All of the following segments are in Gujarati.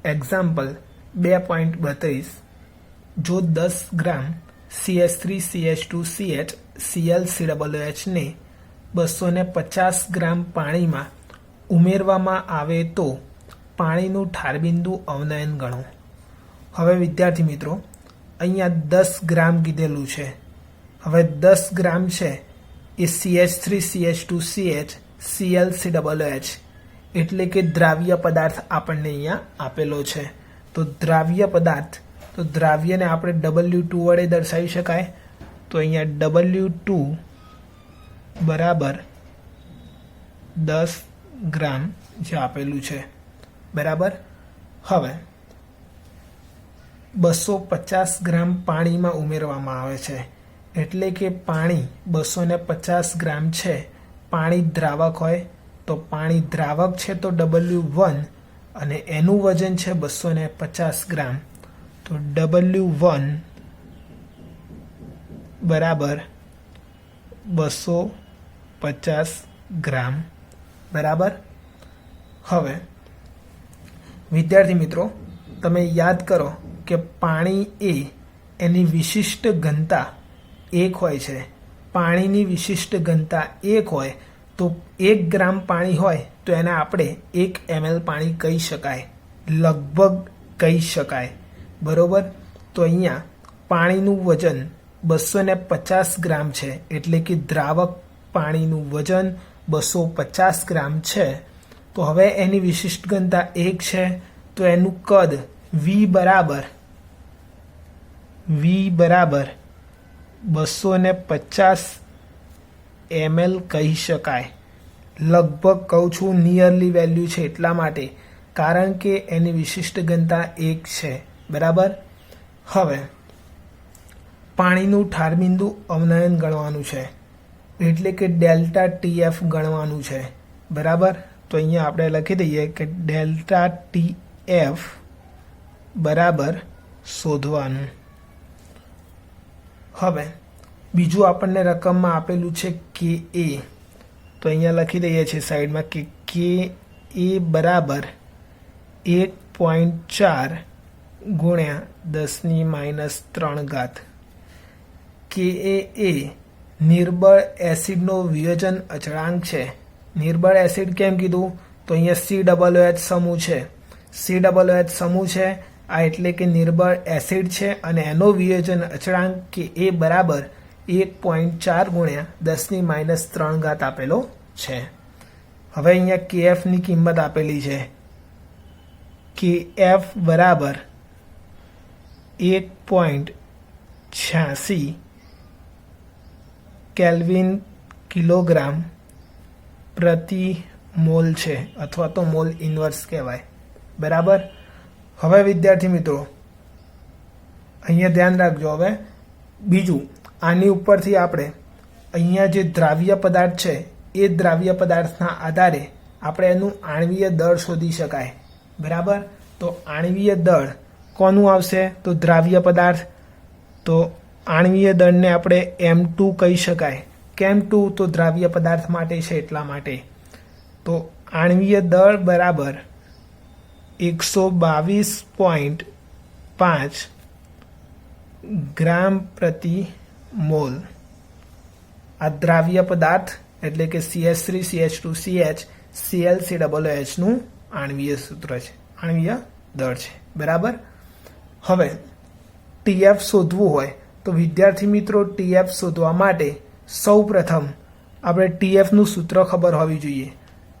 એક્ઝામ્પલ 2.32 જો 10 ગ્રામ CH3CH2CH ClCOOH ને 250 ગ્રામ પાણીમાં ઉમેરવામાં આવે તો પાણીનું ઠારબિંદુ અવનયન ગણો। હવે વિદ્યાર્થી મિત્રો અહીંયા 10 ગ્રામ કીધેલું છે। હવે 10 ગ્રામ છે એ CH3CH2CH ClCOOH એટલે કે દ્રાવ્ય પદાર્થ આપણને અહીંયા આપેલો છે। તો દ્રાવ્ય પદાર્થ, તો દ્રાવ્યને આપણે W2 વડે દર્શાવી શકાય। તો અહીંયા W2 બરાબર 10 ગ્રામ જે આપેલું છે બરાબર। હવે 250 ગ્રામ પાણીમાં ઉમેરવામાં આવે છે એટલે કે પાણી 250 ગ્રામ છે। પાણી દ્રાવક હોય તો પાણી દ્રાવક છે તો W1 અને એનું વજન છે 250 ગ્રામ। તો W1 બરાબર 250 ગ્રામ બરાબર। હવે વિદ્યાર્થી મિત્રો તમે યાદ કરો કે પાણી એ એની વિશિષ્ટ ઘનતા 1 હોય છે। પાણીની વિશિષ્ટ ઘનતા 1 હોય તો 1 ગ્રામ પાણી હોય તો એને આપણે 1 ml પાણી કહી શકાય, લગભગ કહી શકાય બરોબર। તો અહીંયા પાણીનું વજન 250 ગ્રામ છે એટલે કે દ્રાવક પાણીનું વજન 250 ગ્રામ છે। તો હવે એની વિશિષ્ટ ઘનતા 1 છે તો એનું કદ V બરાબર 250 ml કહી શકાય। લગભગ કહું છું, નિયરલી વેલ્યુ છે એટલા માટે, કારણ કે એની વિશિષ્ટ ઘનતા 1 છે બરાબર। હવે પાણીનું ઠારબિંદુ અવનયન ગણવાનું છે એટલે કે ડેલ્ટા TF ગણવાનું છે બરાબર। તો અહીંયા આપણે લખી દઈએ કે ડેલ્ટા TF બરાબર શોધવાનું। હવે બીજું આપણને રકમમાં આપેલું છે KA, તો અહીંયા લખી દઈએ છીએ સાઈડમાં કે KA બરાબર 1.4 ગુણ્યા 10⁻³ KA એ નિર્બળ એસિડનો વિયોજન અચળાંક છે। નિર્બળ એસિડ કેમ કીધું? તો અહીંયા COOH સમૂહ છે, COOH સમૂહ છે આ એટલે કે નિર્બળ એસિડ છે અને એનો વિયોજન અચળાંક KA બરાબર 1.4 ગુણ્યા 10⁻³ આપેલો છે। હવે અહીંયા KF ની કિંમત આપેલી છે, KF બરાબર 1.86 કેલ્વિન કિલોગ્રામ પ્રતિ મોલ છે અથવા તો મોલ ઇન્વર્સ કહેવાય બરાબર। હવે વિદ્યાર્થી મિત્રો અહીંયા ધ્યાન રાખજો। હવે બીજું આની ઉપરથી આપણે અહીંયા જે દ્રાવ્ય પદાર્થ છે એ દ્રાવ્ય પદાર્થના આધારે આપણે એનું આણ્વીય દળ શોધી શકાય બરાબર। તો આણ્વીય દળ કોનું આવશે? તો દ્રાવ્ય પદાર્થ, તો આણ્વીય દળને આપણે M2 કહી શકાય। કેમ 2? તો દ્રાવ્ય પદાર્થ માટે છે એટલા માટે। તો આણ્વીય દળ બરાબર 122.5 ગ્રામ પ્રતિ મોલ। આ દ્રાવ્ય પદાર્થ એટલે કે CH3CH2CH ClCOOH નું આણ્વીય સૂત્ર છે, આણ્વીય દળ છે બરાબર। હવે TF શોધવું હોય તો વિદ્યાર્થી મિત્રો TF શોધવા માટે સૌ પ્રથમ આપણે TF નું સૂત્ર ખબર હોવી જોઈએ।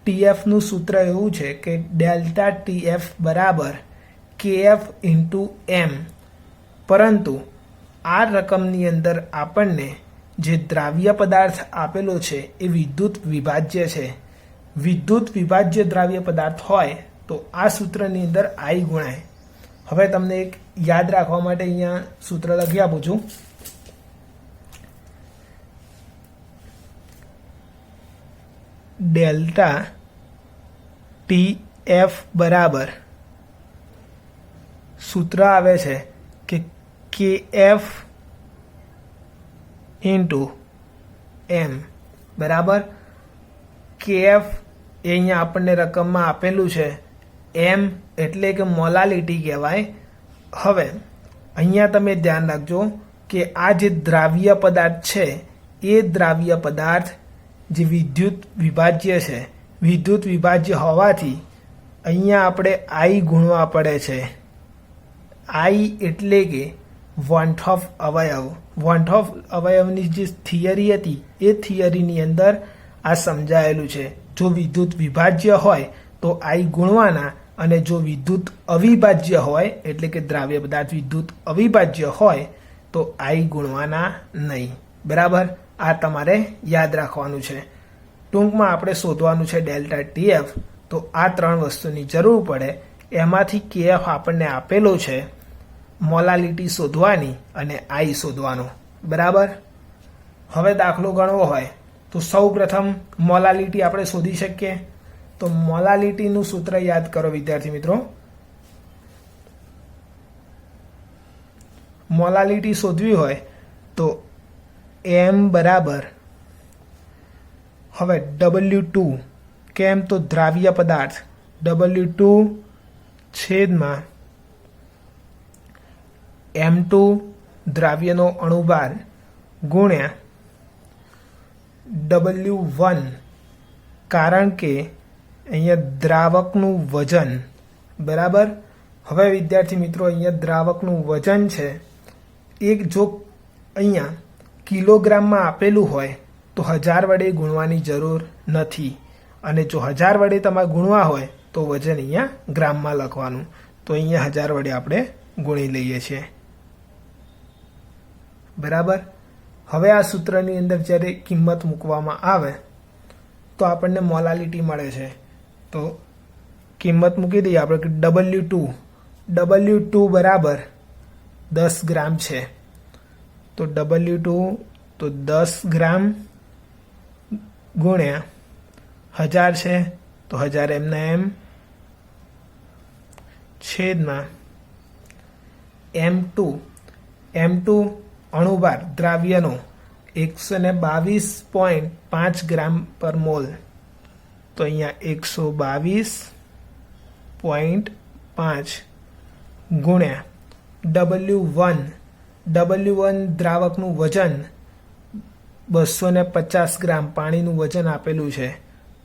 TF નું સૂત્ર એવું છે કે ડેલ્ટા TF બરાબર KF × M, પરંતુ આ રકમની અંદર આપણને જે દ્રાવ્ય પદાર્થ આપેલો છે એ વિદ્યુત વિભાજ્ય છે। વિદ્યુત વિભાજ્ય દ્રાવ્ય પદાર્થ હોય તો આ સૂત્રની અંદર I ગુણાય। હવે તમને એક યાદ રાખવા માટે અહીંયા સૂત્ર લખી આપું છું, ડેલ્ટા TF બરાબર સૂત્ર આવે છે કે KF × M બરાબર। KF એ અહીંયા આપણને રકમમાં આપેલું છે, M એટલે કે મોલાલિટી કહેવાય. હવે અહીંયા તમે ધ્યાન રાખજો કે આ જે દ્રાવ્ય પદાર્થ છે એ દ્રાવ્ય પદાર્થ જે વિદ્યુત વિભાજ્ય છે, વિદ્યુત વિભાજ્ય હોવાથી અહીંયા આપણે આઈ ગુણવા પડે છે. આઈ એટલે કે વોન્ટ ઓફ અવયવ. વોન્ટ ઓફ અવયવની જે થિયરી હતી એ થિયરીની અંદર આ સમજાયેલું છે. જો વિદ્યુત વિભાજ્ય હોય તો આઈ ગુણવાના, અને જો વિદ્યુત અવિભાજ્ય હોય એટલે કે દ્રાવ્ય પદાર્થ વિદ્યુત અવિભાજ્ય હોય તો આઈ ગુણવાના નહીં. બરાબર, આ તમારે યાદ રાખવાનું છે. ટૂંકમાં આપણે શોધવાનું છે ડેલ્ટા ટીએફ. તો આ 3 વસ્તુની જરૂર પડે. એમાંથી કેએફ આપણને આપેલો છે, મોલાલિટી શોધવાની અને આઈ શોધવાનો. બરાબર, હવે દાખલો ગણવો હોય તો સૌ પ્રથમ મોલાલિટી આપણે શોધી શકીએ. તો મોલાલિટીનું સૂત્ર યાદ કરો વિદ્યાર્થી મિત્રો. મોલાલિટી શોધવી હોય તો એમ બરાબર, હવે W2 કેમ તો દ્રાવ્ય પદાર્થ, W2 છેદમાં M2 દ્રાવ્યનો અણુભાર ગુણ્યા W1, કારણ કે અહીંયા દ્રાવકનું વજન. બરાબર, હવે વિદ્યાર્થી મિત્રો અહીંયા દ્રાવકનું વજન છે. એક જો અહીંયા કિલોગ્રામમાં આપેલું હોય તો 1000 વડે ગુણવાની જરૂર નથી, અને જો 1000 વડે તમારે ગુણવા હોય તો વજન અહીંયા ગ્રામમાં લખવાનું. તો અહીંયા 1000 વડે આપણે ગુણી લઈએ છીએ. બરાબર, હવે આ સૂત્રની અંદર જ્યારે કિંમત મૂકવામાં આવે તો આપણને મોલાલિટી મળે છે. તો કિંમત મૂકી દઈએ આપણે કે W2 બરાબર 10 ગ્રામ છે. તો W2 તો 10 ગ્રામ ગુણ્યા 1000 છે તો 1000 એમના એમ છેદમાં M2 અણુભાર દ્રાવ્યનો 122.5 ગ્રામ પર મોલ. તો અહીંયા 122.5 ગુણ્યા W1 દ્રાવકનું વજન 250 ગ્રામ, પાણીનું વજન આપેલું છે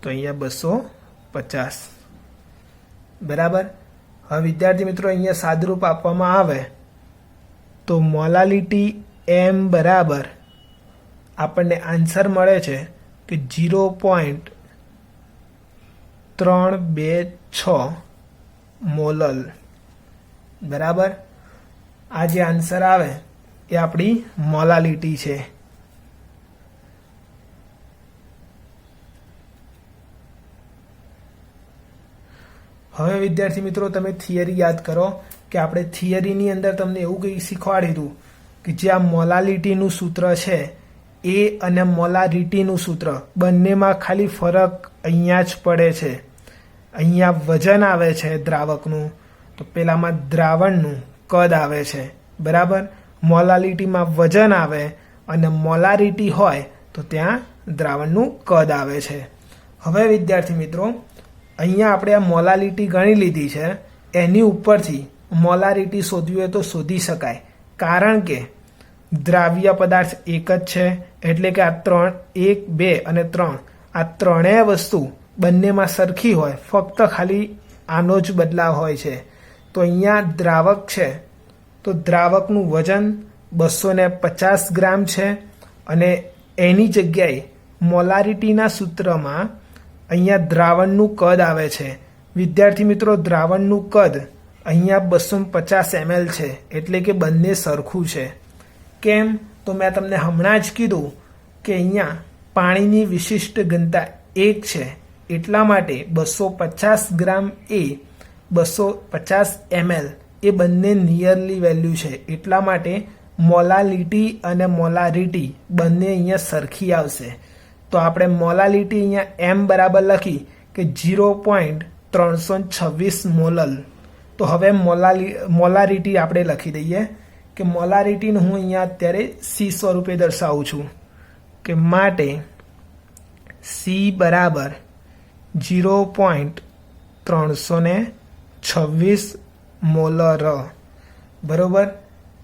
તો અહીંયા 250. બરાબર, હવે વિદ્યાર્થી મિત્રો અહીંયા સાદરૂપ આપવામાં આવે તો મોલાલિટી M બરાબર આપણને આન્સર મળે છે કે 0.326 મોલલ. બરાબર, આ જે આન્સર આવે એ આપણી મોલાલિટી છે. હવે વિદ્યાર્થી મિત્રો તમે થિયરી યાદ કરો કે આપણે થિયરીની અંદર તમને એવું કંઈ શીખવાડ્યું હતું કે જે આ મોલાલિટીનું સૂત્ર છે એ અને મોલારિટીનું સૂત્ર બંનેમાં ખાલી ફરક અહીંયા જ પડે છે. અહીંયા વજન આવે છે દ્રાવકનું, તો પેલામાં દ્રાવણનું કદ આવે છે. બરાબર, મોલાલિટીમાં વજન આવે અને મોલારિટી હોય તો ત્યાં દ્રાવણનું કદ આવે છે. હવે વિદ્યાર્થી મિત્રો અહીંયા આપણે આ મોલાલિટી ગણી લીધી છે, એની ઉપરથી મોલારિટી શોધવી હોય તો શોધી શકાય, કારણ કે દ્રાવ્ય પદાર્થ એક જ છે. એટલે કે આ 3, 1, 2 અને 3 આ ત્રણેય વસ્તુ બંનેમાં સરખી હોય, ફક્ત ખાલી આનો જ બદલાવ હોય છે. તો અહીંયા દ્રાવક છે તો દ્રાવકનું વજન 250 ગ્રામ છે, અને એની જગ્યાએ મોલારિટીના સૂત્રમાં અહીંયા દ્રાવણનું કદ આવે છે. વિદ્યાર્થી મિત્રો દ્રાવણનું કદ અહીંયા 250 ml છે, એટલે કે બંને સરખું છે. કેમ તો મેં તમને હમણાં જ કીધું કે અહીંયા પાણીની વિશિષ્ટ ઘનતા 1 છે, એટલા માટે 250 ગ્રામ એ 250 ml એ બંને નિયરલી વેલ્યુ છે, એટલા માટે મોલાલિટી અને મોલારિટી બંને અહીંયા સરખી આવશે. તો આપણે મોલાલિટી અહીંયા M બરાબર લખી કે 0.326 મોલલ. તો હવે મોલારિટી આપણે લખી દઈએ કે મોલારિટીને હું અહીંયા અત્યારે C સ્વરૂપે દર્શાવું છું કે માટે C બરાબર 0.326 26 મોલર। બરોબર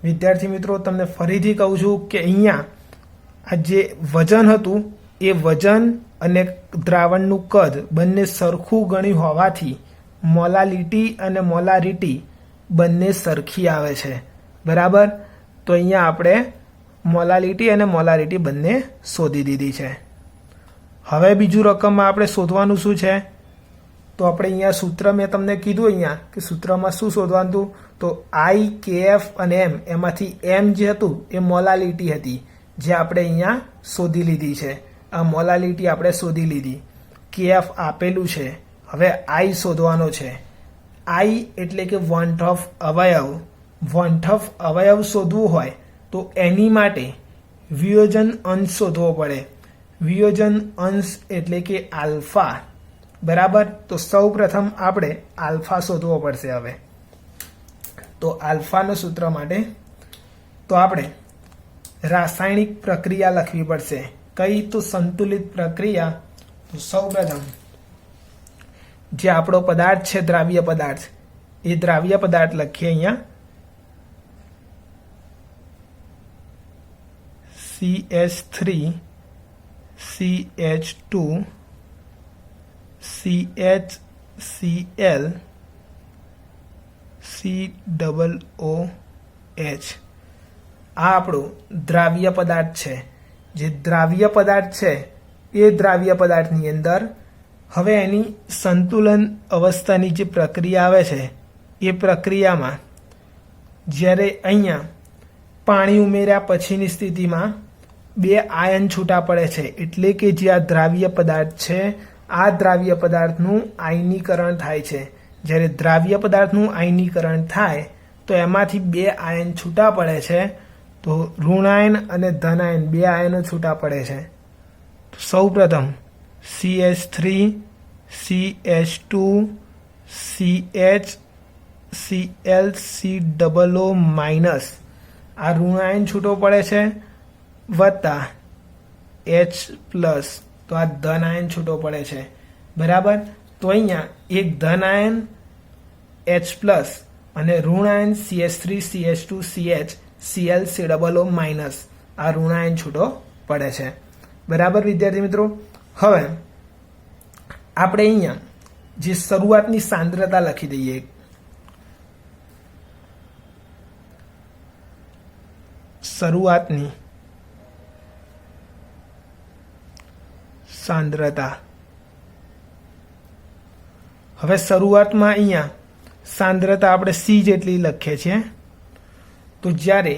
વિદ્યાર્થી મિત્રો, તમને ફરીથી કહું છું કે અહીંયા આ જે વજન હતું એ વજન અને દ્રાવણનું કદ બંને સરખું ગણ્યું હોવાથી મોલાલિટી અને મોલારિટી બંને સરખી આવે છે। બરાબર, તો અહીંયા આપણે મોલાલિટી અને મોલારિટી બંને શોધી દીધી છે। હવે બીજું રકમમાં આપણે શોધવાનું શું છે? તો આપણે અહીંયા સૂત્ર મેં તમને કીધું અહીંયા કે સૂત્રમાં શું શોધવાનું હતું, તો આઈ, કેએફ અને એમ, એમાંથી એમ જે હતું એ મોલાલિટી હતી જે આપણે અહીંયા શોધી લીધી છે। આ મોલાલિટી આપણે શોધી લીધી, કેએફ આપેલું છે। હવે આઈ શોધવાનો છે। આઈ એટલે કે વોન્ટ ઓફ અવયવ। વોન્ટ ઓફ અવયવ શોધવું હોય તો એની માટે વિયોજન અંશ શોધવો પડે। વિયોજન અંશ એટલે કે આલ્ફા। બરાબર, તો સૌ પ્રથમ આપણે આલ્ફા શોધવો પડશે। હવે તો આલ્ફાના સૂત્ર માટે તો આપણે રાસાયણિક પ્રક્રિયા લખવી પડશે। કઈ? તો સંતુલિત પ્રક્રિયા। તો સૌ પ્રથમ જે આપણો પદાર્થ છે દ્રાવ્ય પદાર્થ, એ દ્રાવ્ય પદાર્થ લખીએ અહીંયા CH3 CH2 CHCl COOH। આ આપણો દ્રાવ્ય પદાર્થ છે। જે દ્રાવ્ય પદાર્થ છે એ દ્રાવ્ય પદાર્થની અંદર હવે એની સંતુલન અવસ્થાની જે પ્રક્રિયા આવે છે એ પ્રક્રિયામાં જ્યારે અહીંયા પાણી ઉમેર્યા પછીની સ્થિતિમાં 2 આયન છૂટા પડે છે, એટલે કે જે આ દ્રાવ્ય પદાર્થ છે આ દ્રાવ્ય પદાર્થનું આયનીકરણ થાય છે। જ્યારે દ્રાવ્ય પદાર્થનું આયનીકરણ થાય તો એમાંથી 2 આયન છૂટા પડે છે। તો ઋણાયન અને ધનાયન 2 આયનો છૂટા પડે છે। તો સૌ પ્રથમ CH3 CH2 CHCl COO minus આ ઋણાયન છૂટો પડે છે વત્તા H પ્લસ, તો આ ધન આયન છૂટો પડે છે। બરાબર, તો અહીંયા એક ધન આયન H પ્લસ અને ઋણ ion CH3 CH2 CHCl COO minus આ ઋણ આયન છૂટો પડે છે। બરાબર વિદ્યાર્થી મિત્રો, હવે આપણે અહીંયા જે શરૂઆતની સાંદ્રતા લખી દઈએ। શરૂઆતની સાંદ્રતા। હવે શરૂઆતમાં અહીંયા સાંદ્રતા આપણે C જેટલી લખીએ છીએ। તો જ્યારે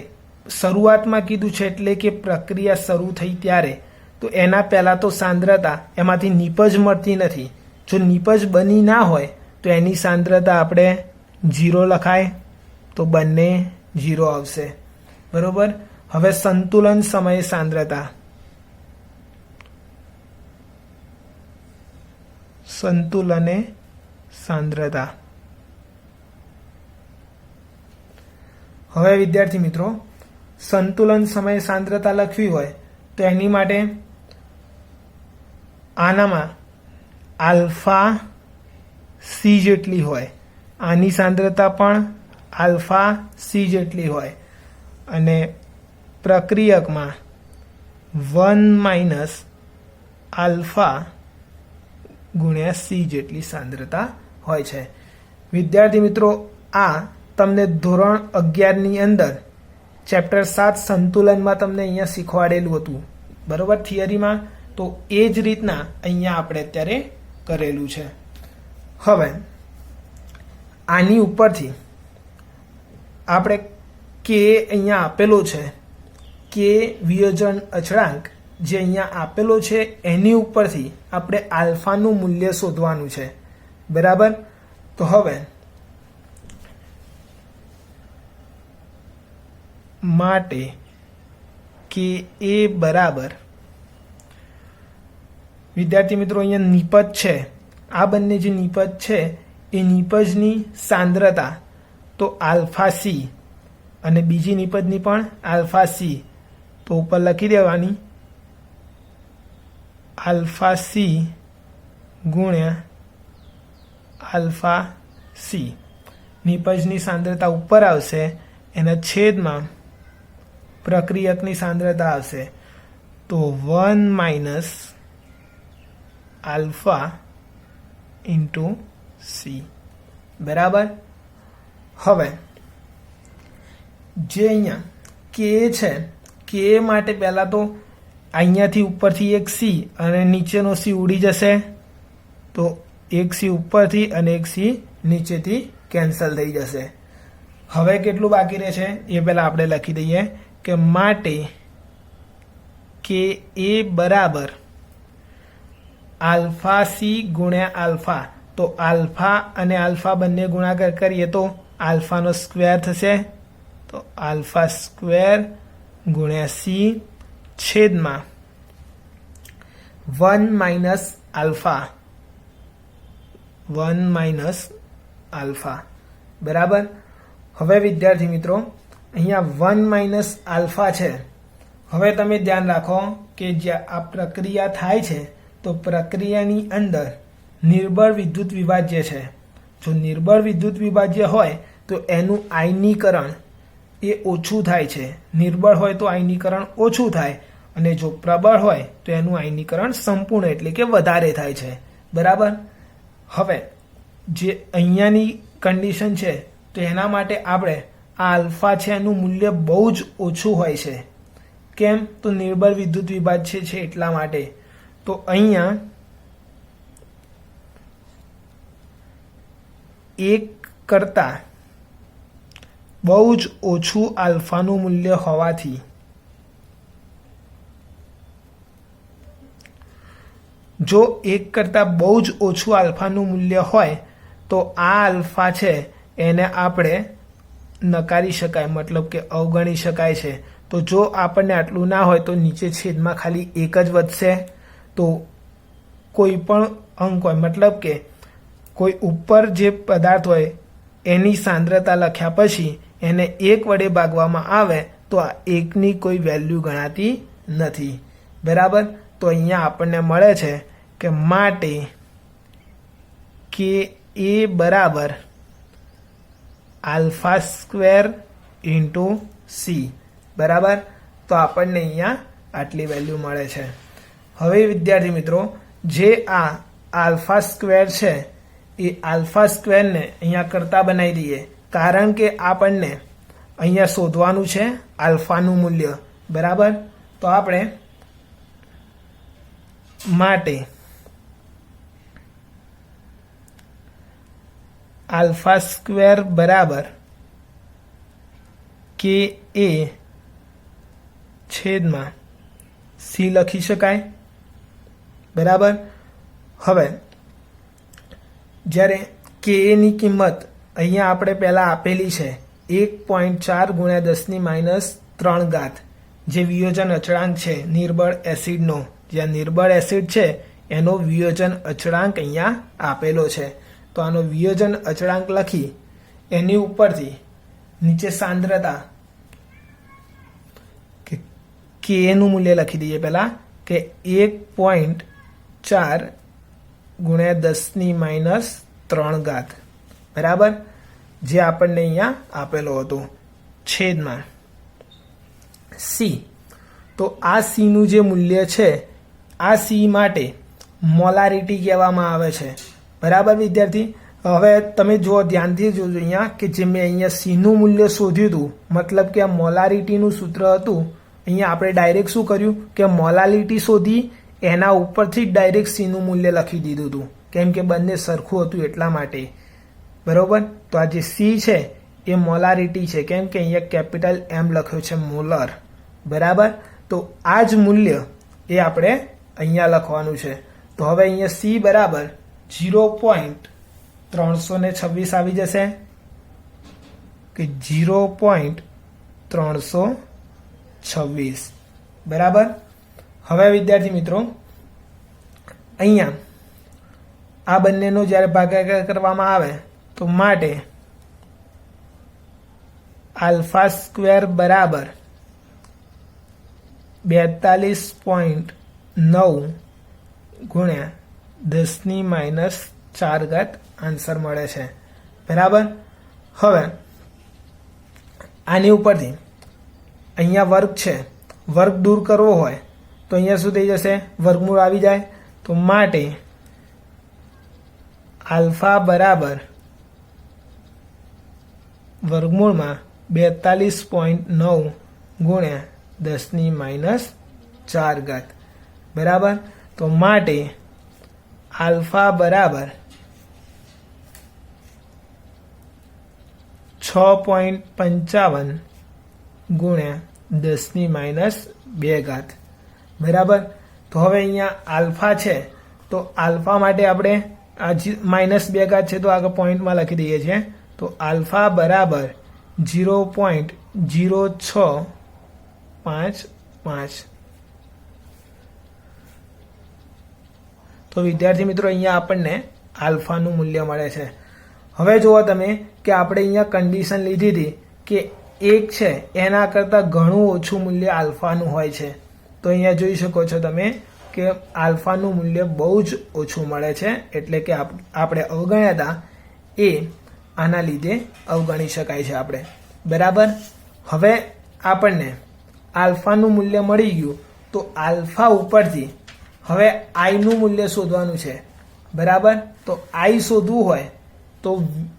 શરૂઆતમાં કીધું છે એટલે કે પ્રક્રિયા શરૂ થઈ ત્યારે, તો એના પહેલાં તો સાંદ્રતા એમાંથી નીપજ મળતી નથી। જો નીપજ બની ના હોય તો એની સાંદ્રતા આપણે 0 લખાય, તો બંને 0 આવશે। બરોબર, હવે સંતુલન સમયે સાંદ્રતા। સંતુલને સાંદ્રતા। હવે વિદ્યાર્થી મિત્રો, સંતુલન સમયે સાંદ્રતા લખવી હોય તો એની માટે આનામાં આલ્ફા સી જેટલી હોય, આની સાંદ્રતા પણ આલ્ફા સી જેટલી હોય, અને પ્રક્રિયકમાં 1 માઇનસ આલ્ફા ગુણ્યા સી જેટલી સાંદ્રતા હોય છે। વિદ્યાર્થી મિત્રો, આ તમને ધોરણ 11ની અંદર ચેપ્ટર 7 સંતુલનમાં તમને અહીંયા શીખવાડેલું હતું। બરોબર, થિયરીમાં। તો એ જ રીતના અહીંયા આપણે અત્યારે કરેલું છે। હવે આની ઉપરથી આપણે કે અહીંયા આપેલો છે, કે વિયોજન અચળાંક જે અહીંયા આપેલો છે એની ઉપરથી આપણે આલ્ફાનું મૂલ્ય શોધવાનું છે। બરાબર, તો હવે માટે કે એ બરાબર, વિદ્યાર્થી મિત્રો અહીંયા નિપજ છે, આ બંને જે નિપજ છે એ નિપજની સાંદ્રતા તો આલ્ફા સી અને બીજી નિપજની પણ આલ્ફા સી, તો ઉપર લખી દેવાની આલ્ફા સી ગુણ્યા આલ્ફા સી। નિપજની સાંદ્રતા ઉપર આવશે, એના છેદમાં પ્રક્રિયકની સાંદ્રતા આવશે. તો 1 માઇનસ આલ્ફા ઇન્ટુ સી. બરાબર. હવે જે અહીંયા કે છે, કે માટે પહેલાં તો અહીંયાથી ઉપરથી એક સી અને નીચેનો સી ઉડી જશે. તો એક સી ઉપરથી અને એક સી નીચેથી કેન્સલ થઈ જશે. હવે કેટલું બાકી રહે છે એ પહેલાં આપણે લખી દઈએ કે માટે કે એ બરાબર આલ્ફા સી ગુણ્યા આલ્ફા. તો આલ્ફા અને આલ્ફા બંને ગુણાકાર કરીએ તો આલ્ફાનો સ્ક્વેર થશે. તો આલ્ફા સ્ક્વેર ગુણ્યા સી છેદમાં 1 માઇનસ આલ્ફા. 1 minus alpha. બરાબર. હવે વિદ્યાર્થી મિત્રો અહીંયા 1 માઇનસ આલ્ફા છે. હવે તમે ધ્યાન રાખો કે જ્યાં આ પ્રક્રિયા થાય છે તો પ્રક્રિયાની અંદર નિર્બળ વિદ્યુત વિભાજ્ય છે. જો નિર્બળ વિદ્યુત વિભાજ્ય હોય તો એનું આયનીકરણ એ ઓછું થાય છે. નિર્બળ હોય તો આયનીકરણ ઓછું થાય અને જો પ્રબળ હોય તો એનું આયનીકરણ સંપૂર્ણ એટલે કે વધારે થાય છે. બરાબર. હવે જે અહીંયાની કન્ડિશન છે તો એના માટે આપણે આ આલ્ફા છે એનું મૂલ્ય બહુ જ ઓછું હોય છે. કેમ? તો નિર્બળ વિદ્યુત વિભાજ્ય છે એટલા માટે. તો અહીંયા 1 કરતાં બહુ જ ઓછું આલ્ફાનું મૂલ્ય હોવાથી જો 1 કરતાં બહુ જ ઓછું આલ્ફાનું મૂલ્ય હોય તો આ આલ્ફા છે એને આપણે નકારી શકાય, મતલબ કે અવગણી શકાય છે. તો જો આપણને આટલું ના હોય તો નીચે છેદમાં ખાલી 1 જ વધશે. તો કોઈ પણ અંક હોય, મતલબ કે કોઈ ઉપર જે પદાર્થ હોય એની સાંદ્રતા લખ્યા પછી એને 1 વડે ભાગવામાં આવે તો આ 1ની કોઈ વેલ્યુ ગણાતી નથી. બરાબર. તો અહીંયા આપણને મળે છે કે માટે કે એ બરાબર આલ્ફા સ્ક્વેર ઇન્ટુ સી. બરાબર. તો આપણને અહીંયા આટલી વેલ્યુ મળે છે. હવે વિદ્યાર્થી મિત્રો જે આ આલ્ફા સ્ક્વેર છે એ આલ્ફા સ્ક્વેરને અહીંયા કરતા બનાવી દઈએ, કારણ કે આપણને અહીંયા શોધવાનું છે આલ્ફાનું મૂલ્ય. બરાબર. તો આપણે માટે આલ્ફા સ્ક્વેર બરાબર કે એ છેદમાં સી લખી શકાય. બરાબર. હવે જ્યારે કે એની કિંમત અહીંયા આપણે પહેલાં આપેલી છે 1.4 ગુણ્યા 10⁻³ ઘાત, જે વિયોજન અચળાંક છે નિર્બળ એસિડનો. જ્યાં નિર્બળ એસિડ છે એનો વિયોજન અચળાંક અહીંયા આપેલો છે. તો આનો વિયોજન અચળાંક લખી એની ઉપરથી નીચે સાંદ્રતા કે એનું મૂલ્ય લખી દઈએ પહેલાં કે 1.4 ગુણ્યા 10⁻³ ઘાત. બરાબર. જે આપણને અહીંયા આપેલો હતો છેદમાં સી. તો આ સીનું જે મૂલ્ય છે આ સી માટે મોલારિટી કહેવામાં આવે છે. બરાબર વિદ્યાર્થી. હવે તમે જુઓ, ધ્યાનથી જોજો અહીંયા કે જે મેં અહીંયા સીનું મૂલ્ય શોધ્યું હતું, મતલબ કે આ મોલારિટીનું સૂત્ર હતું. અહીંયા આપણે ડાયરેક્ટ શું કર્યું કે મોલારિટી શોધી એના ઉપરથી ડાયરેક્ટ સીનું મૂલ્ય લખી દીધું હતું, કેમ કે બંને સરખું હતું એટલા માટે. બરાબર. તો આ જે સી છે એ મોલારિટી છે, કેમ કે અહીંયા કેપિટલ M લખ્યો છે મોલર. બરાબર. તો આ જ મૂલ્ય એ આપણે અહીંયા લખવાનું છે. તો હવે અહીંયા સી બરાબર 0.326 આવી જશે કે 0.326. બરાબર. હવે વિદ્યાર્થી મિત્રો અહીંયા આ બંનેનો જ્યારે ભાગાકાર કરવામાં આવે તો માટે આલ્ફા સ્ક્વેર બરાબર 42.9 ગુણ્યા 10⁻⁴ આન્સર મળે છે. બરાબર. હવે આની ઉપરથી અહીંયા વર્ગ છે, વર્ગ દૂર કરવો હોય તો અહીંયા શું થઈ જશે? વર્ગમૂળ આવી જાય. તો માટે આલ્ફા બરાબર વર્ગમૂળમાં 42.9 ગુણ્યા 10⁻⁴ બરાબર. તો માટે આલ્ફા બરાબર 6.55 ગુણ્યા 10⁻² બરાબર. તો હવે અહીંયા આલ્ફા છે તો આલ્ફા માટે આપણે આ -2 છે તો આગળ પોઈન્ટમાં લખી દઈએ છીએ. તો આલ્ફા બરાબર 0.0655. તો વિદ્યાર્થી મિત્રો અહીંયા આપણને આલ્ફાનું મૂલ્ય મળે છે. હવે જુઓ તમે કે આપણે અહીંયા કન્ડિશન લીધી હતી કે 1 છે એના કરતાં ઘણું ઓછું મૂલ્ય આલ્ફાનું હોય છે. તો અહીંયા જોઈ શકો છો તમે કે આલ્ફાનું મૂલ્ય બહુ જ ઓછું મળે છે, એટલે કે આપણે અવગણ્યા હતા એ આના લીધે અવગણી શકાય છે આપણે. બરાબર. હવે આપણને આલ્ફાનું મૂલ્ય મળી ગયું તો આલ્ફા ઉપરથી હવે આઈનું મૂલ્ય શોધવાનું છે. બરાબર. તો આઈ શોધવું હોય તો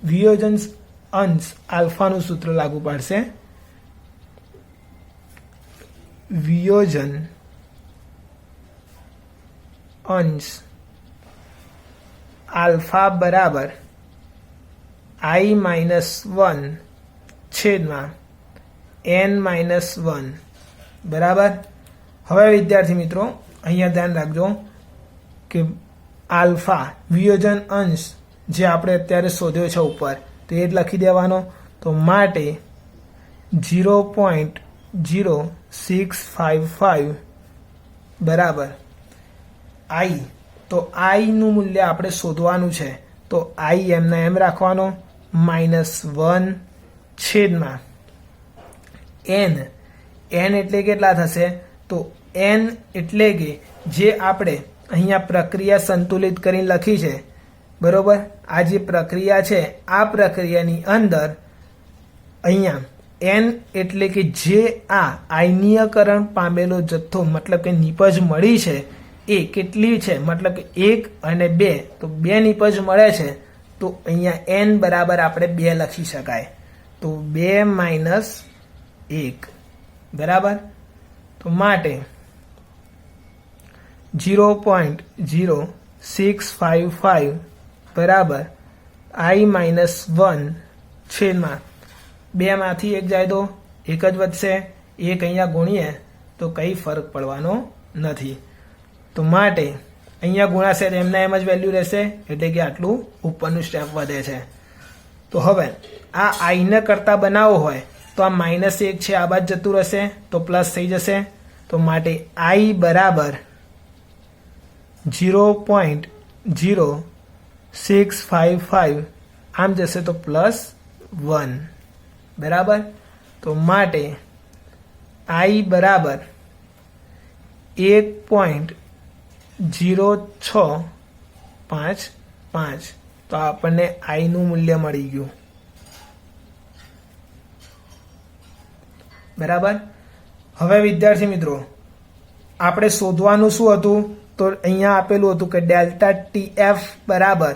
વિયોજન અંશ આલ્ફાનું સૂત્ર લાગુ પડશે. વિયોજન અંશ આલ્ફા બરાબર i-1 છેદમાં n-1 બરાબર. હવે વિદ્યાર્થી મિત્રો અહીંયા ધ્યાન રાખજો કે આલ્ફા વિયોજન અંશ જે આપણે અત્યારે શોધ્યો છે ઉપર તો એ જ લખી દેવાનો. તો માટે 0.0655 બરાબર આઈ. તો આઈનું મૂલ્ય આપણે શોધવાનું છે તો આઈ એમના એમ રાખવાનો -1 છેદમાં n. n એટલે કેટલા થશે? તો n એટલે કે જે આપણે અહીંયા પ્રક્રિયા સંતુલિત કરીને લખી છે બરોબર. આ જે પ્રક્રિયા છે આ પ્રક્રિયાની અંદર અહીંયા n એટલે કે જે આ આયનીયકરણ પામેલો જથ્થો મતલબ કે નિપજ મળી છે એ કેટલી છે? મતલબ કે 1 અને 2 તો 2 નિપજ મળે છે. તો અહીંયા n બરાબર આપણે 2 લખી શકાય. તો 2 - 1 બરાબર. તો માટે 0.0655 બરાબર i-1 છેદમાં 2 માંથી 1 જાય તો 1 જ વધશે. 1 અહીંયા ગુણીએ તો કંઈ ફરક પડવાનો નથી. તો માટે અહીંયા ગુણાશે એમના એમ જ વેલ્યુ રહેશે, એટલે કે આટલું ઉપરનું સ્ટેપ વધે છે. તો હવે આ આઈને કરતા બનાવવો હોય તો આ -1 છે આ બાદ જતું રહેશે તો પ્લસ થઈ જશે. તો માટે i બરાબર 0.0655 આમ જશે તો +1 બરાબર. તો માટે i બરાબર 1.0655. તો આપણને i નું મૂલ્ય મળી ગયું બરાબર. હવે વિદ્યાર્થી મિત્રો આપણે શોધવાનું શું હતું? તો અહીંયા આપેલું હતું કે ડેલ્ટા TF બરાબર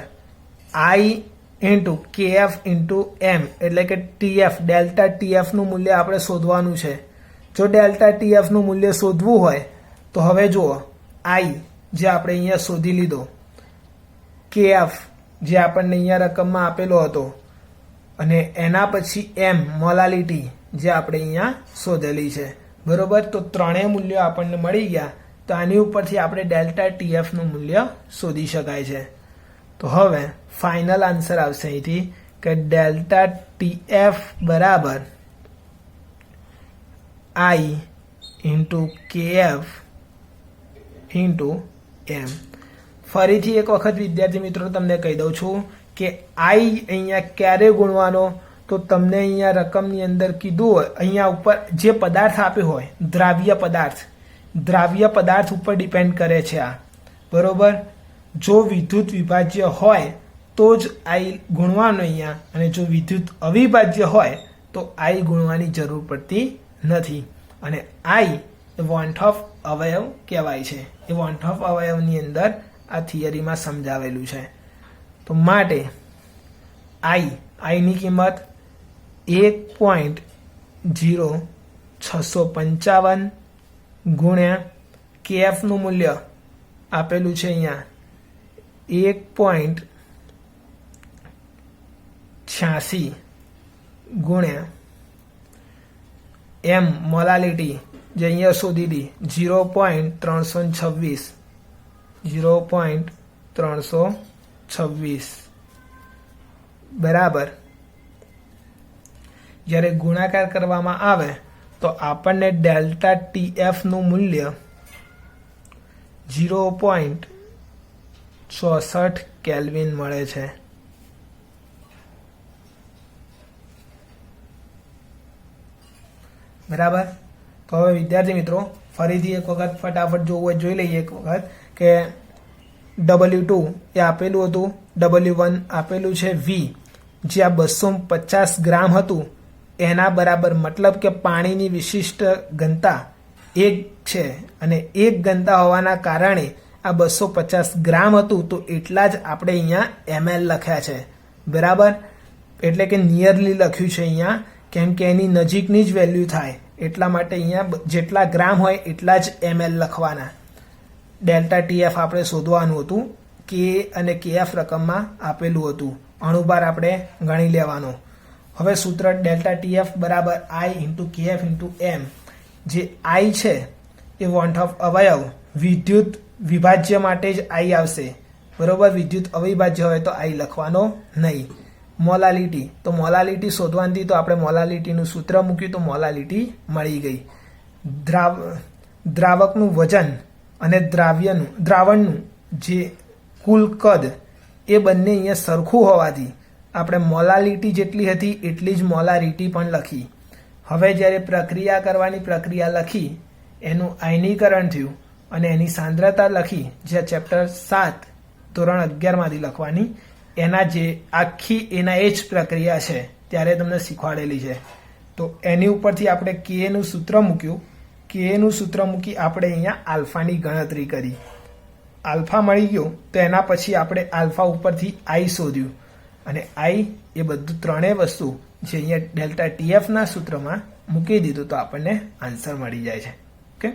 I × KF × M, એટલે કે TF ડેલ્ટા TF નું મૂલ્ય આપણે શોધવાનું છે. જો ડેલ્ટા TF નું મૂલ્ય શોધવું હોય તો હવે જુઓ I જે આપણે અહીંયા શોધી લીધો, KF જે આપણને અહીંયા રકમમાં આપેલો હતો અને એના પછી M મોલાલિટી જે આપણે અહીંયા શોધેલી છે બરોબર. તો ત્રણેય મૂલ્યો આપણને મળી ગયા. તો આની ઉપરથી આપણે ડેલ્ટા TF નું મૂલ્ય શોધી શકાય છે. તો હવે ફાઇનલ આન્સર આવશે અહીંથી કે ડેલ્ટા TF બરાબર I × KF × M. ફરીથી એક વખત વિદ્યાર્થી મિત્રો તમને કહી દઉં છું કે I અહીંયા ક્યારે ગુણવાનો? તો તમને અહીંયા રકમની અંદર કીધું હોય અહીંયા ઉપર જે પદાર્થ આપ્યો હોય દ્રાવ્ય પદાર્થ ઉપર ડિપેન્ડ કરે છે આ બરોબર. જો વિદ્યુત વિભાજ્ય હોય તો જ આઈ ગુણવાનું અહીંયા, અને જો વિદ્યુત અવિભાજ્ય હોય તો આઈ ગુણવાની જરૂર પડતી નથી. અને આઈ એ વોન્ટ ઓફ અવયવ કહેવાય છે. એ વોન્ટ ઓફ અવયવની અંદર આ થિયરીમાં સમજાવેલું છે. તો માટે આઈની કિંમત 1.0655 ગુણ્યા કેએફનું મૂલ્ય આપેલું છે અહીંયા 1.86 ગુણ્યા એમ મોલાલિટી જે અહીંયા શોધી હતી 0.326 બરાબર. જ્યારે ગુણાકાર કરવામાં આવે તો આપણને ડેલ્ટા ટીએફ નું મૂલ્ય 0.64 કેલ્વિન મળે છે. બરાબર. તો હવે વિદ્યાર્થી મિત્રો ફરીથી એક વખત ફટાફટ જોવું હોય જોઈ લઈએ એક વખત કે W2 એ આપેલું હતું, W1 આપેલું છે V, જે આ 250 ગ્રામ હતું એના બરાબર, મતલબ કે પાણીની વિશિષ્ટ ઘનતા 1 છે અને 1 ઘનતા હોવાના કારણે આ 250 ગ્રામ હતું તો એટલા જ આપણે અહીંયા ml લખ્યા છે. બરાબર. એટલે કે નિયરલી લખ્યું છે અહીંયા, કેમ કે એની નજીકની જ વેલ્યુ થાય એટલા માટે અહીંયા જેટલા ગ્રામ હોય એટલા જ ml લખવાના. ડેલ્ટા ટીએફ આપણે શોધવાનું હતું, કે અને કેએફ રકમમાં આપેલું હતું, અણુભાર આપણે ગણી લેવાનો. હવે સૂત્ર ડેલ્ટા ટીએફ બરાબર આઈ ઇન્ટુ કેએફ ઇન્ટુ એમ. જે આઈ છે એ વોન્ટ ઓફ અવયવ, વિદ્યુત વિભાજ્ય માટે જ આઈ આવશે. બરોબર. વિદ્યુત અવિભાજ્ય હોય તો આઈ લખવાનો નહીં. મોલાલિટી, તો મોલાલિટી શોધવાની તો આપણે મોલાલિટીનું સૂત્ર મૂક્યું તો મોલાલિટી મળી ગઈ. દ્રાવકનું વજન અને દ્રાવણનું જે કુલ કદ એ બંને અહીંયા સરખું હોવાથી આપણે મોલાલિટી જેટલી હતી એટલી જ મોલારિટી પણ લખી. હવે જ્યારે પ્રક્રિયા કરવાની પ્રક્રિયા લખી, એનું આયનીકરણ થયું અને એની સાંદ્રતા લખી, જે ચેપ્ટર 7 ધોરણ 11 માંથી લખવાની, એના જે આખી એના એ જ પ્રક્રિયા છે ત્યારે તમને શીખવાડેલી છે. તો એની ઉપરથી આપણે કે નું સૂત્ર મૂક્યું, કે નું સૂત્ર મૂકી આપણે અહીંયા આલ્ફાની ગણતરી કરી. આલ્ફા મળી ગયો તો એના પછી આપણે આલ્ફા ઉપરથી આઈ શોધ્યું અને આઈ એ બધું ત્રણેય વસ્તુ જે અહીંયા ડેલ્ટા ટીએફ ના સૂત્રમાં મૂકી દીધું તો આપણને આન્સર મળી જાય છે. ઓકે.